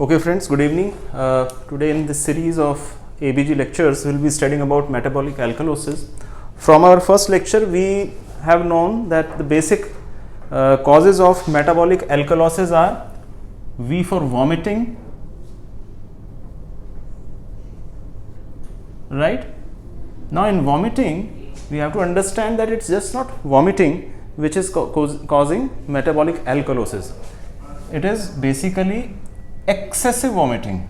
Okay friends, good evening. Today in this series of ABG lectures, we will be studying about metabolic alkalosis. From our first lecture, we have known that the basic causes of metabolic alkalosis are V for vomiting, right? Now in vomiting, we have to understand that it's just not vomiting which is causing metabolic alkalosis. It is basically excessive vomiting.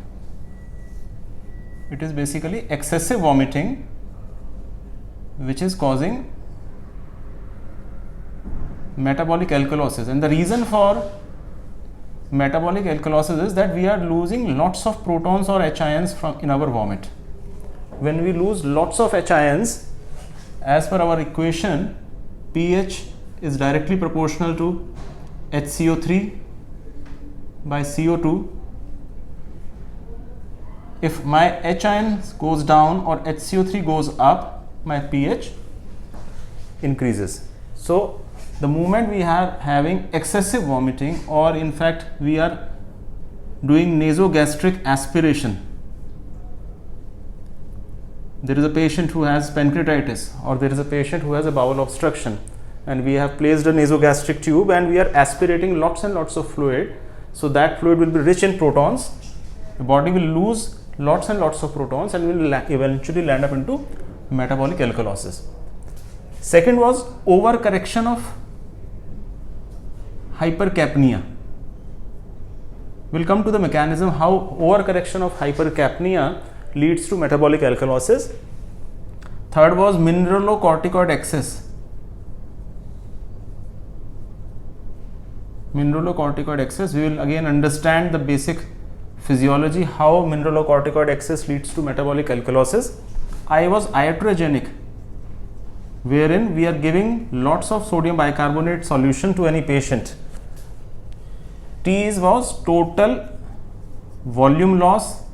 It is basically excessive vomiting which is causing metabolic alkalosis. And the reason for metabolic alkalosis is that we are losing lots of protons or H ions in our vomit. When we lose lots of H ions, as per our equation, pH is directly proportional to HCO3 by CO2. If my H ions goes down or HCO3 goes up, my pH increases. So the moment we are having excessive vomiting, or in fact we are doing nasogastric aspiration, there is a patient who has pancreatitis, or there is a patient who has a bowel obstruction, and we have placed a nasogastric tube and we are aspirating lots and lots of fluid. So that fluid will be rich in protons. The body will lose lots and lots of protons and will eventually land up into metabolic alkalosis. Second was overcorrection of hypercapnia. We'll come to the mechanism how overcorrection of hypercapnia leads to metabolic alkalosis. Third was mineralocorticoid excess. Mineralocorticoid excess, we will again understand the basic physiology how mineralocorticoid excess leads to metabolic alkalosis. I was iatrogenic, wherein we are giving lots of sodium bicarbonate solution to any patient. T was total volume loss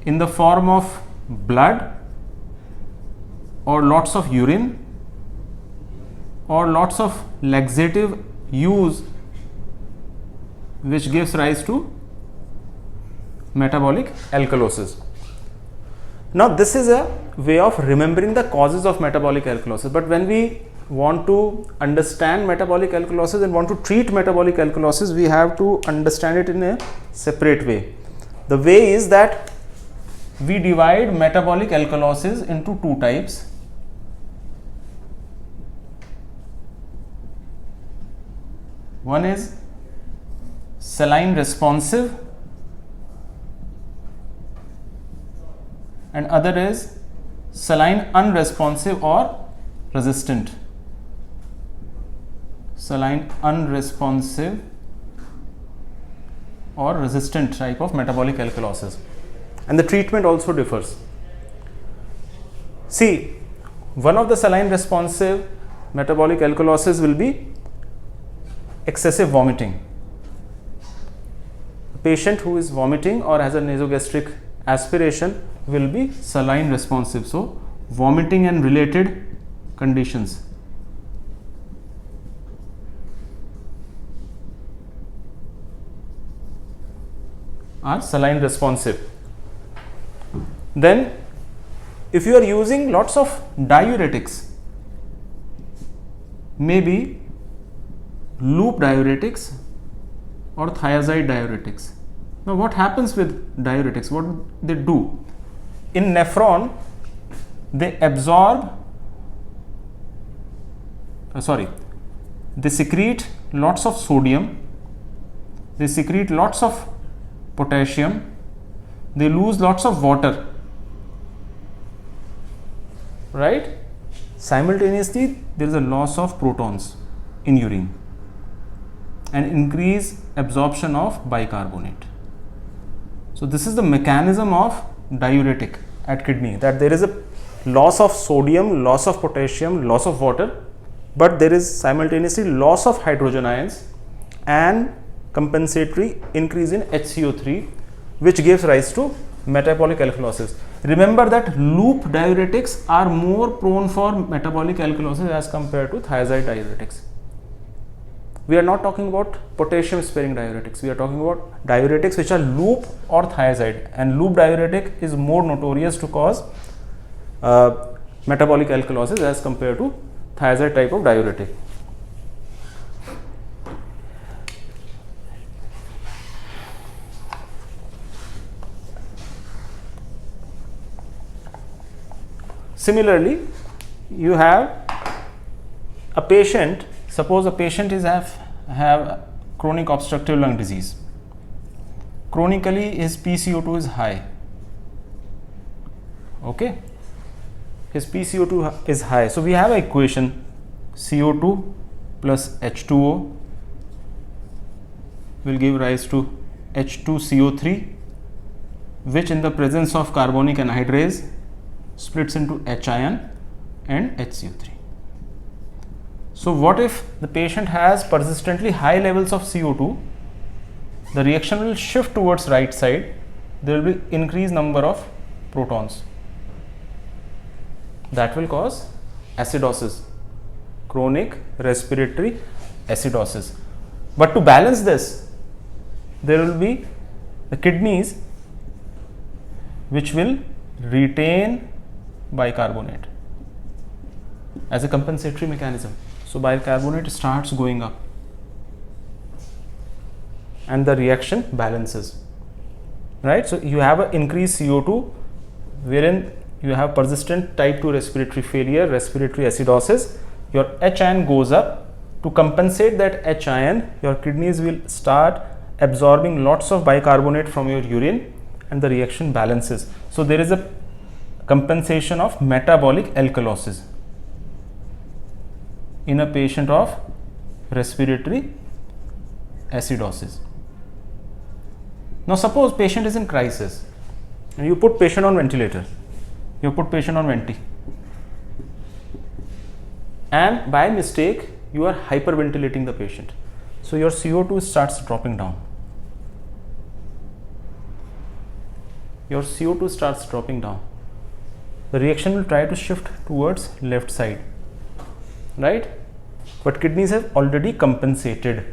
in the form of blood or lots of urine or lots of laxative use, which gives rise to metabolic alkalosis. Now this is a way of remembering the causes of metabolic alkalosis, but when we want to understand metabolic alkalosis and want to treat metabolic alkalosis, we have to understand it in a separate way. The way is that we divide metabolic alkalosis into two types. One is saline responsive and other is saline unresponsive or resistant. Saline unresponsive or resistant type of metabolic alkalosis, and the treatment also differs. See, one of the saline responsive metabolic alkalosis will be excessive vomiting. A patient who is vomiting or has a nasogastric aspiration will be saline responsive. So vomiting and related conditions. Are saline responsive. Then if you are using lots of diuretics, maybe loop diuretics or thiazide diuretics. Now what happens with diuretics? What they do? In nephron, they absorb, they secrete lots of sodium, they secrete lots of potassium, they lose lots of water, right? Simultaneously, there is a loss of protons in urine and increase absorption of bicarbonate. So this is the mechanism of diuretic at kidney, that there is a loss of sodium, loss of potassium, loss of water, but there is simultaneously loss of hydrogen ions and compensatory increase in HCO3, which gives rise to metabolic alkalosis. Remember that loop diuretics are more prone for metabolic alkalosis as compared to thiazide diuretics. We are not talking about potassium sparing diuretics. We are talking about diuretics which are loop or thiazide, and loop diuretic is more notorious to cause metabolic alkalosis as compared to thiazide type of diuretic. Similarly, you have a patient, suppose a patient is have chronic obstructive lung disease. Chronically his PCO2 is high. Okay, his PCO2 is high. So we have an equation, CO2 plus H2O will give rise to H2CO3, which in the presence of carbonic anhydrase splits into H ion and HCO3. So what if the patient has persistently high levels of CO2? The reaction will shift towards right side. There will be increased number of protons. That will cause acidosis, chronic respiratory acidosis. But to balance this, there will be the kidneys which will retain bicarbonate as a compensatory mechanism. So bicarbonate starts going up and the reaction balances, right? So you have an increased CO2 wherein you have persistent type 2 respiratory failure, respiratory acidosis. Your H ion goes up. To compensate that H ion, your kidneys will start absorbing lots of bicarbonate from your urine and the reaction balances. So there is a compensation of metabolic alkalosis in a patient of respiratory acidosis. Now suppose patient is in crisis and you put patient on ventilator, you put patient on venti, and by mistake you are hyperventilating the patient. So your CO2 starts dropping down. Your CO2 starts dropping down. The reaction will try to shift towards left side, right? But kidneys have already compensated.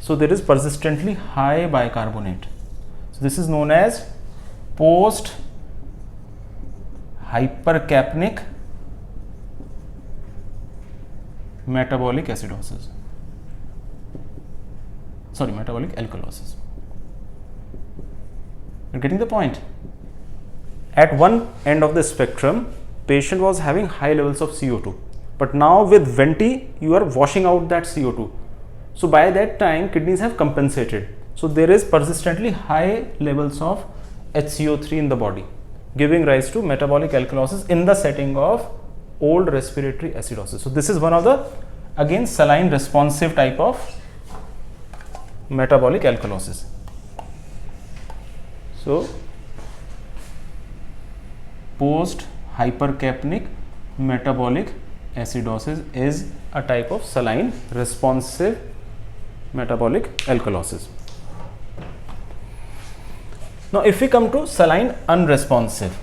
So there is persistently high bicarbonate. So this is known as post hypercapnic metabolic acidosis. Sorry, metabolic alkalosis. You're getting the point? At one end of the spectrum, patient was having high levels of CO2, but now with venti, you are washing out that CO2. So by that time, kidneys have compensated. So there is persistently high levels of HCO3 in the body, giving rise to metabolic alkalosis in the setting of old respiratory acidosis. So this is one of the, again, saline responsive type of metabolic alkalosis. So post hypercapnic metabolic acidosis is a type of saline responsive metabolic alkalosis. Now if we come to saline unresponsive,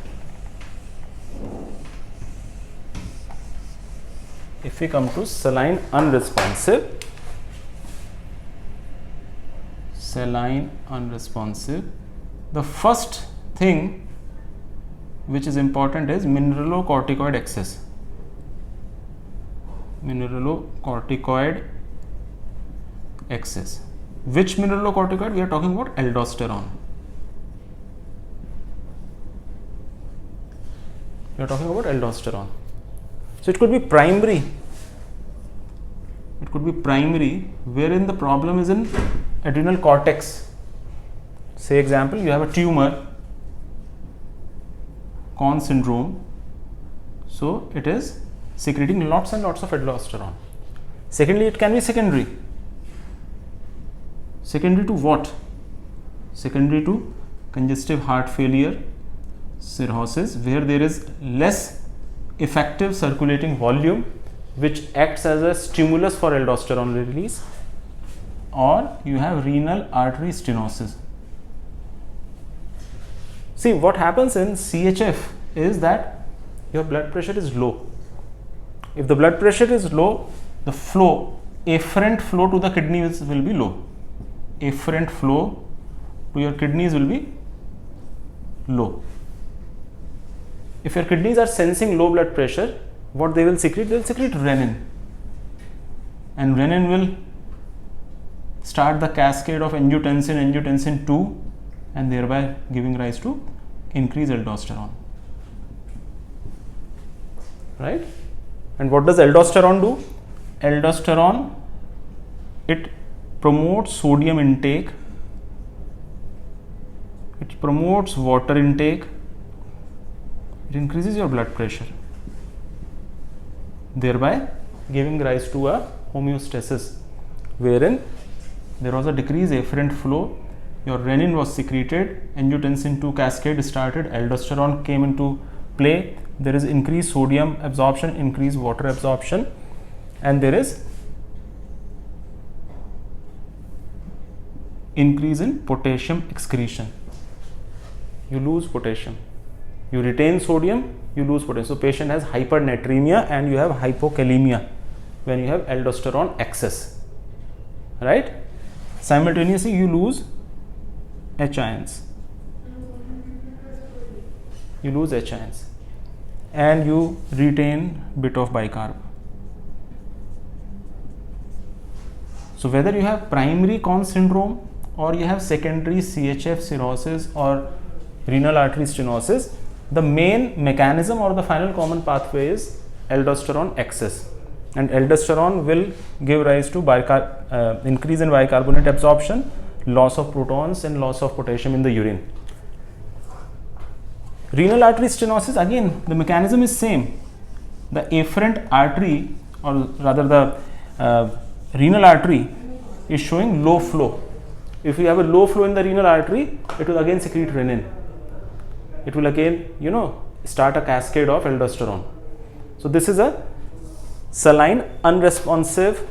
saline unresponsive, the first thing which is important is mineralocorticoid excess. Mineralocorticoid excess. Which mineralocorticoid? We are talking about aldosterone. We are talking about aldosterone. So it could be primary. It could be primary wherein the problem is in adrenal cortex. Say example, you have a tumor, Conn syndrome. So it is secreting lots and lots of aldosterone. Secondly, it can be secondary. Secondary to what? Secondary to congestive heart failure, cirrhosis, where there is less effective circulating volume which acts as a stimulus for aldosterone release, or you have renal artery stenosis. See, what happens in CHF is that your blood pressure is low. If the blood pressure is low, the flow afferent flow to the kidneys will be low. Afferent flow to your kidneys will be low. If your kidneys are sensing low blood pressure, what they will secrete? They will secrete renin. And renin will start the cascade of angiotensin 2, and thereby giving rise to increased aldosterone. Right? And what does aldosterone do? Aldosterone, it promotes sodium intake, it promotes water intake, it increases your blood pressure, thereby giving rise to a homeostasis, wherein there was a decreased afferent flow, your renin was secreted, angiotensin 2 cascade started, aldosterone came into play, there is increased sodium absorption, increased water absorption, and there is increase in potassium excretion. You lose potassium. You retain sodium, you lose potassium. So patient has hypernatremia and you have hypokalemia when you have aldosterone excess. Right? Simultaneously you lose H ions. You lose H ions and you retain bit of bicarb. So whether you have primary Conn syndrome or you have secondary CHF cirrhosis or renal artery stenosis, the main mechanism or the final common pathway is aldosterone excess, and aldosterone will give rise to increase in bicarbonate absorption, loss of protons and loss of potassium in the urine. Renal artery stenosis, again the mechanism is same. The afferent artery, or rather the renal artery, is showing low flow. If you have a low flow in the renal artery, it will again secrete renin. It will again, start a cascade of aldosterone. So this is a saline unresponsive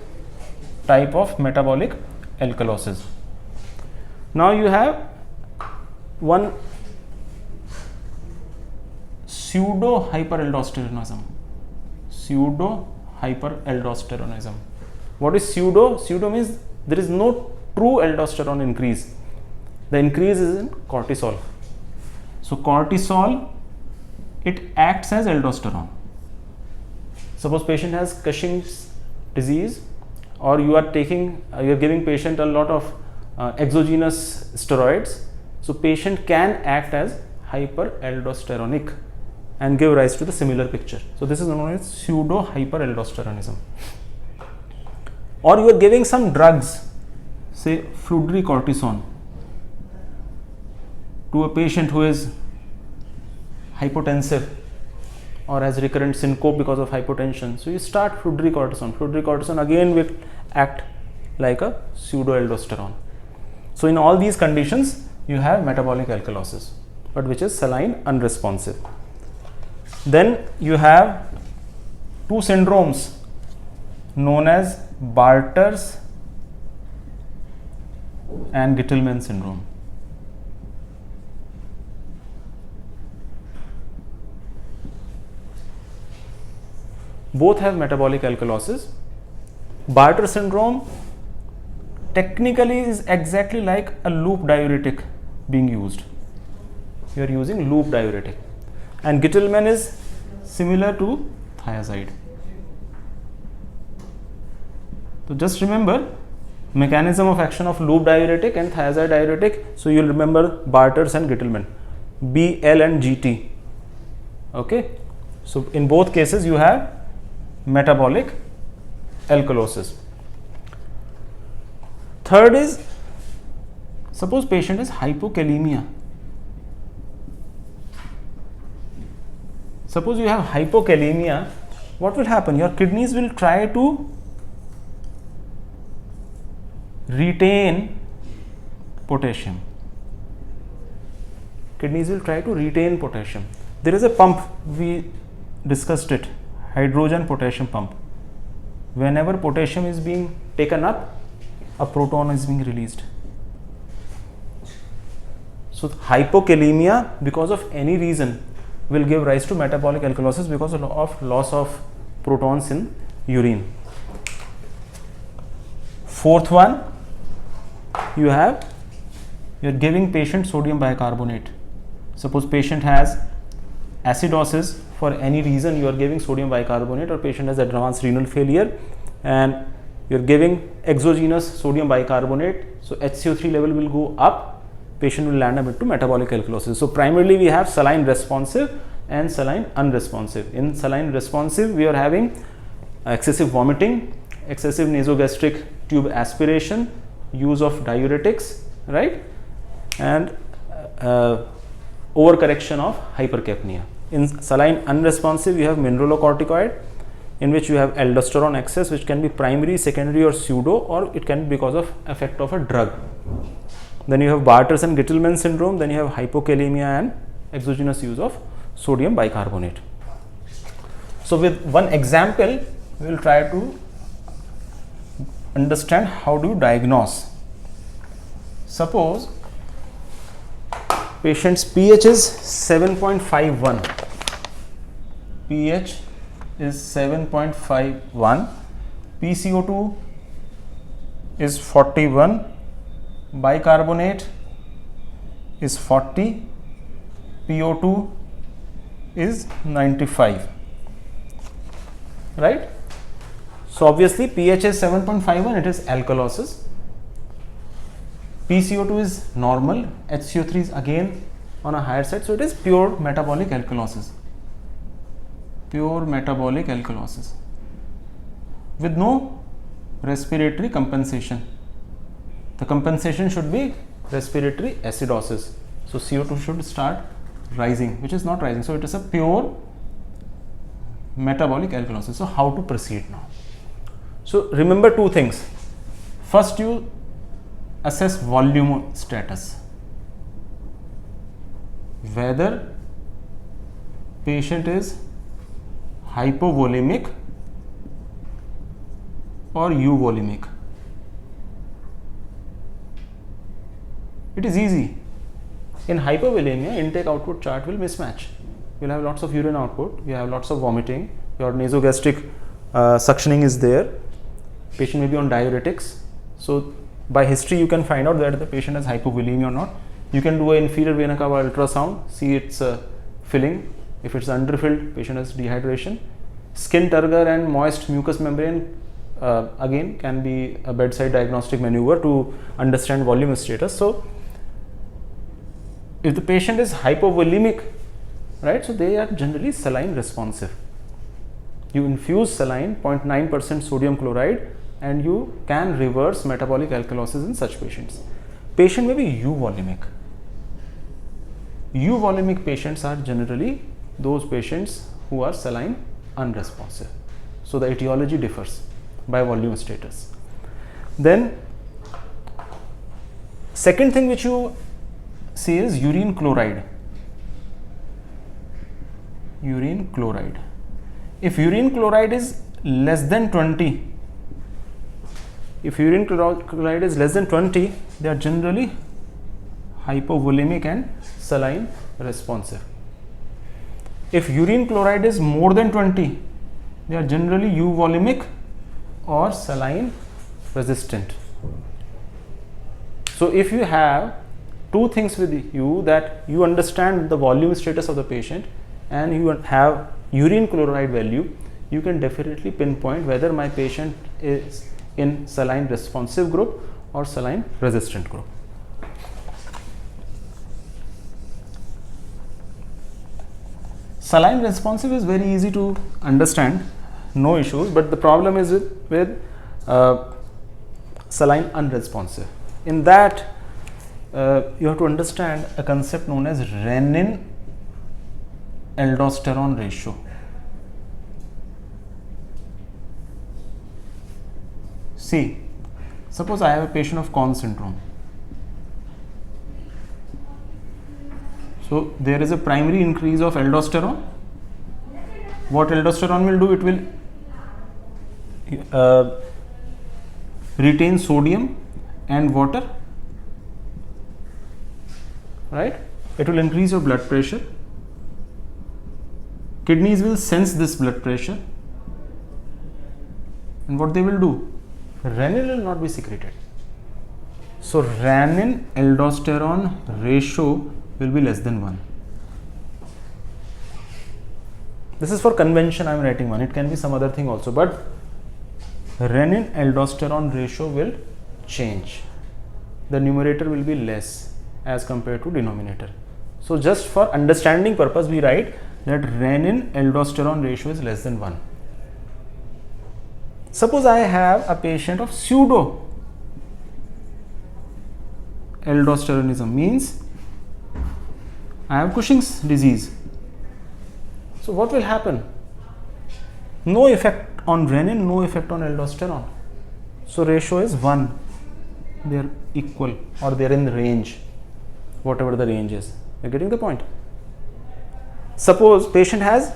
type of metabolic alkalosis. Now you have one pseudo hyperaldosteronism. Pseudo hyperaldosteronism. What is pseudo? Pseudo means there is no true aldosterone increase. The increase is in cortisol. So cortisol, it acts as aldosterone. Suppose patient has Cushing's disease, or you are giving patient a lot of exogenous steroids. So patient can act as hyperaldosteronic and give rise to the similar picture. So this is known as pseudo hyperaldosteronism. Or you are giving some drugs, say fludrocortisone, to a patient who is hypotensive or has recurrent syncope because of hypotension. So you start fludrocortisone. Fludrocortisone again will act like a pseudoaldosterone. So in all these conditions you have metabolic alkalosis, but which is saline unresponsive. Then you have two syndromes known as Barter's and Gitelman syndrome. Both have metabolic alkalosis. Barter syndrome technically is exactly like a loop diuretic being used. You are using loop diuretic. And Gitelman is similar to thiazide. So just remember mechanism of action of loop diuretic and thiazide diuretic. So you will remember Barter's and Gitelman, BL and GT. Okay. So in both cases you have metabolic alkalosis. Third is, suppose patient has hypokalemia. Suppose you have hypokalemia, what will happen? Your kidneys will try to retain potassium. Kidneys will try to retain potassium. There is a pump, we discussed it, hydrogen potassium pump. Whenever potassium is being taken up, a proton is being released. So hypokalemia, because of any reason, will give rise to metabolic alkalosis because of loss of protons in urine. Fourth one, you are giving patient sodium bicarbonate. Suppose patient has acidosis, for any reason you are giving sodium bicarbonate, or patient has advanced renal failure and you are giving exogenous sodium bicarbonate, so HCO3 level will go up, patient will land up into metabolic alkalosis. So primarily we have saline responsive and saline unresponsive. In saline responsive, we are having excessive vomiting, excessive nasogastric tube aspiration, use of diuretics, right, and overcorrection of hypercapnia. In saline unresponsive, you have mineralocorticoid, in which you have aldosterone excess, which can be primary, secondary, or pseudo, or it can be because of effect of a drug. Then you have Barters and Gitelman syndrome. Then you have hypokalemia and exogenous use of sodium bicarbonate. So with one example, we will try to understand how do you diagnose. Suppose patient's pH is 7.51. pH is 7.51. PCO2 is 41. Bicarbonate is 40. PO2 is 95. Right? So obviously pH is 7.51, it is alkalosis. PCO2 is normal, HCO3 is again on a higher side, so it is pure metabolic alkalosis. Pure metabolic alkalosis with no respiratory compensation. The compensation should be respiratory acidosis. So CO2 should start rising, which is not rising. So it is a pure metabolic alkalosis. So how to proceed now? So remember two things. First, you assess volume status, whether patient is hypovolemic or euvolemic. It is easy. In hypovolemia, intake output chart will mismatch. You will have lots of urine output, you have lots of vomiting, your nasogastric suctioning is there, patient may be on diuretics. So by history you can find out that the patient has hypovolemia or not. You can do an inferior vena cava ultrasound, see its filling. If it's underfilled, patient has dehydration. Skin turgor and moist mucous membrane again can be a bedside diagnostic maneuver to understand volume status. So if the patient is hypovolemic, right, so they are generally saline responsive. You infuse saline 0.9% sodium chloride and you can reverse metabolic alkalosis in such patients. Patient may be euvolemic. Euvolemic patients are generally those patients who are saline unresponsive. So the etiology differs by volume status. Then second thing which you see is urine chloride. Urine chloride. If urine chloride is less than 20, if urine chloride is less than 20, they are generally hypovolemic and saline responsive. If urine chloride is more than 20, they are generally euvolemic or saline resistant. So if you have two things with you, that you understand the volume status of the patient and you have urine chloride value, you can definitely pinpoint whether my patient is in saline responsive group or saline resistant group. Saline responsive is very easy to understand, no issues, but the problem is with saline unresponsive. In that, you have to understand a concept known as Reninaldosterone ratio. See, suppose I have a patient of Conn syndrome. So there is a primary increase of aldosterone. What aldosterone will do? It will retain sodium and water, right? It will increase your blood pressure. Kidneys will sense this blood pressure, and what they will do? renin will not be secreted. So renin-aldosterone ratio will be less than 1. This is for convention I am writing 1. It can be some other thing also, but renin-aldosterone ratio will change. The numerator will be less as compared to denominator. So just for understanding purpose, we write that renin-aldosterone ratio is less than 1. Suppose I have a patient of pseudo aldosteronism, means I have Cushing's disease. So what will happen? No effect on renin, no effect on aldosterone. So ratio is 1. They are equal, or they are in range, whatever the range is. You are getting the point? Suppose patient has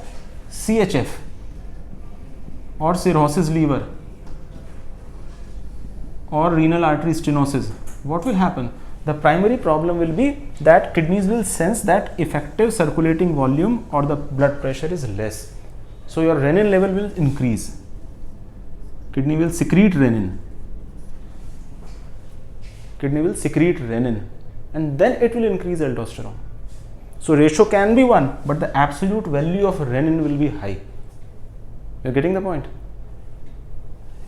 CHF or cirrhosis liver or renal artery stenosis. What will happen? The primary problem will be that kidneys will sense that effective circulating volume or the blood pressure is less. So your renin level will increase. Kidney will secrete renin. Kidney will secrete renin, and then it will increase aldosterone. So ratio can be 1, but the absolute value of renin will be high. You are getting the point?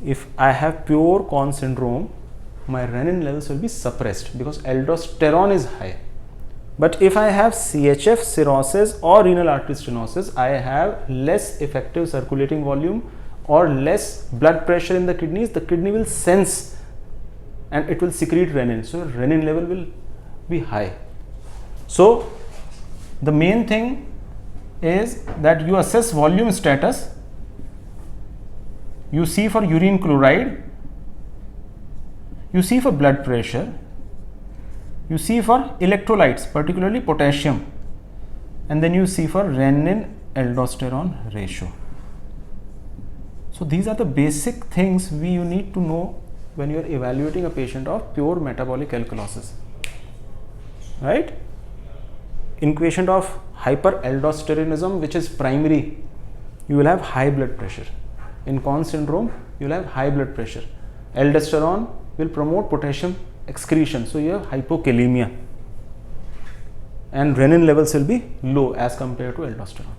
If I have pure Conn syndrome, my renin levels will be suppressed because aldosterone is high. But if I have CHF, cirrhosis or renal artery stenosis, I have less effective circulating volume or less blood pressure in the kidneys. The kidney will sense and it will secrete renin. So renin level will be high. So the main thing is that you assess volume status. You see for urine chloride, you see for blood pressure, you see for electrolytes, particularly potassium, and then you see for renin-aldosterone ratio. So these are the basic things you need to know when you are evaluating a patient of pure metabolic alkalosis, right? In patient of hyperaldosteronism, which is primary, you will have high blood pressure. In Conn syndrome, you will have high blood pressure. Aldosterone will promote potassium excretion, so you have hypokalemia, and renin levels will be low as compared to aldosterone.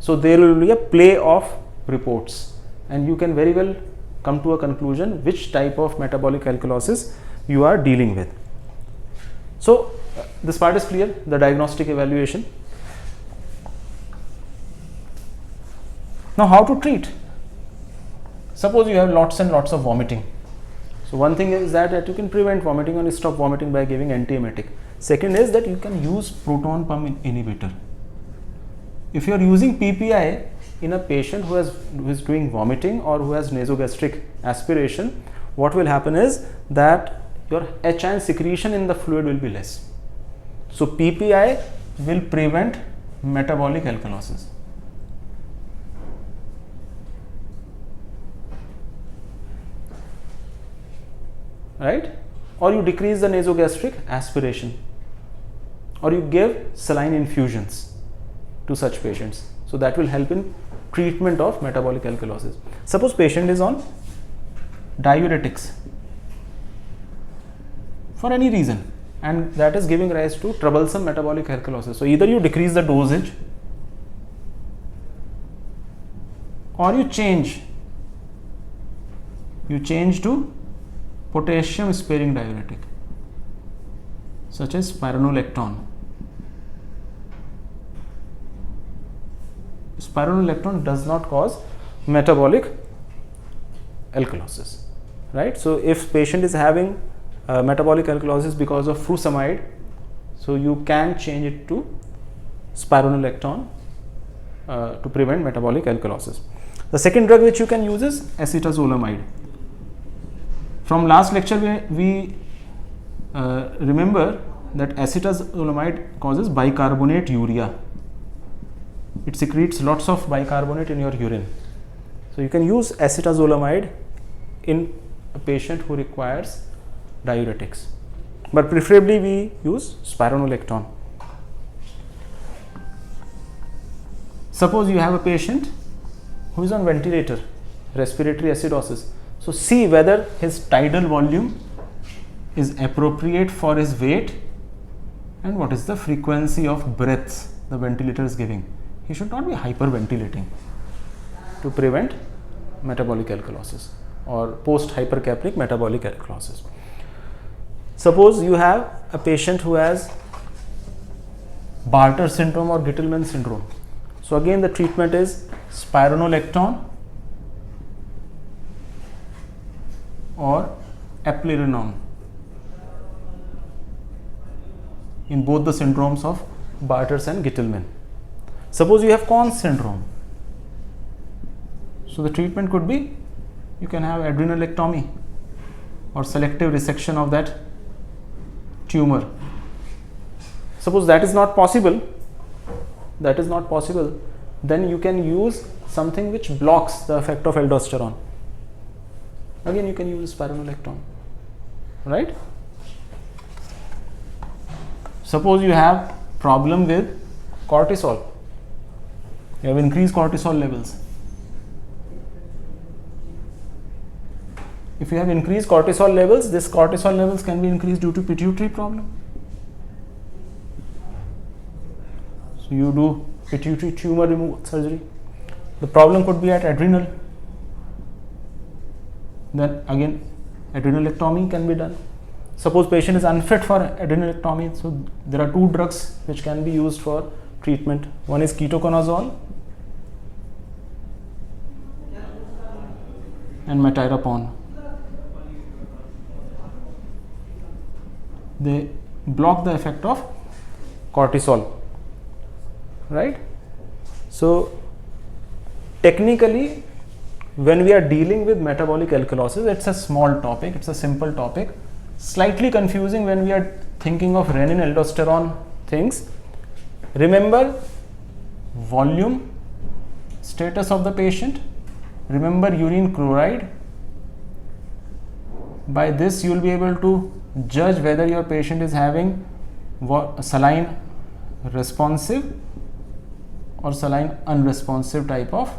So there will be a play of reports, and you can very well come to a conclusion which type of metabolic alkalosis you are dealing with. So this part is clear, the diagnostic evaluation. Now how to treat? Suppose you have lots and lots of vomiting. So one thing is that you can prevent vomiting or stop vomiting by giving antiemetic. Second is that you can use proton pump inhibitor. If you are using PPI in a patient who is doing vomiting or who has nasogastric aspiration, what will happen is that your HN secretion in the fluid will be less. So PPI will prevent metabolic alkalosis. Right? Or you decrease the nasogastric aspiration, or you give saline infusions to such patients. So that will help in treatment of metabolic alkalosis. Suppose patient is on diuretics for any reason, and that is giving rise to troublesome metabolic alkalosis. So either you decrease the dosage or you change to potassium sparing diuretic such as spironolactone. Spironolactone does not cause metabolic alkalosis, right? So if patient is having metabolic alkalosis because of furosemide, so you can change it to spironolactone to prevent metabolic alkalosis. The second drug which you can use is acetazolamide. From last lecture we remember that acetazolamide causes bicarbonate urea. It secretes lots of bicarbonate in your urine. So you can use acetazolamide in a patient who requires diuretics, but preferably we use spironolactone. Suppose you have a patient who is on ventilator, respiratory acidosis. So see whether his tidal volume is appropriate for his weight and what is the frequency of breaths the ventilator is giving. He should not be hyperventilating to prevent metabolic alkalosis or post hypercapnic metabolic alkalosis. Suppose you have a patient who has Bartter syndrome or Gitelman syndrome. So again the treatment is spironolactone or eplerenone in both the syndromes of Bartter's and Gitelman. Suppose you have Conn's syndrome. So the treatment could be, you can have adrenalectomy or selective resection of that tumor. Suppose that is not possible, then you can use something which blocks the effect of aldosterone. Again you can use spironolactone, right? Suppose you have problem with cortisol, you have increased cortisol levels. If you have increased cortisol levels, this cortisol levels can be increased due to pituitary problem. So you do pituitary tumor removal surgery. The problem could be at adrenal. Then again adrenalectomy can be done. Suppose patient is unfit for adrenalectomy, so there are two drugs which can be used for treatment. One is ketoconazole and metirapone. They block the effect of cortisol, right? So technically when we are dealing with metabolic alkalosis, it's a small topic, it's a simple topic, slightly confusing when we are thinking of renin-aldosterone things. Remember volume, status of the patient, remember urine chloride. By this you will be able to judge whether your patient is having saline responsive or saline unresponsive type of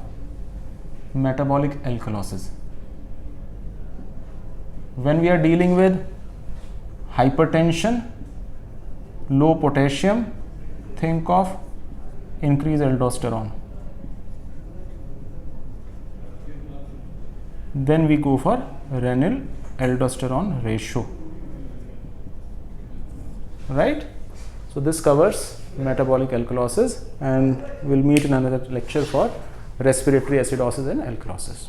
metabolic alkalosis. When we are dealing with hypertension, low potassium, think of increased aldosterone. Then we go for Reninaldosterone ratio, right? So this covers metabolic alkalosis, and we'll meet in another lecture for respiratory acidosis and alkalosis.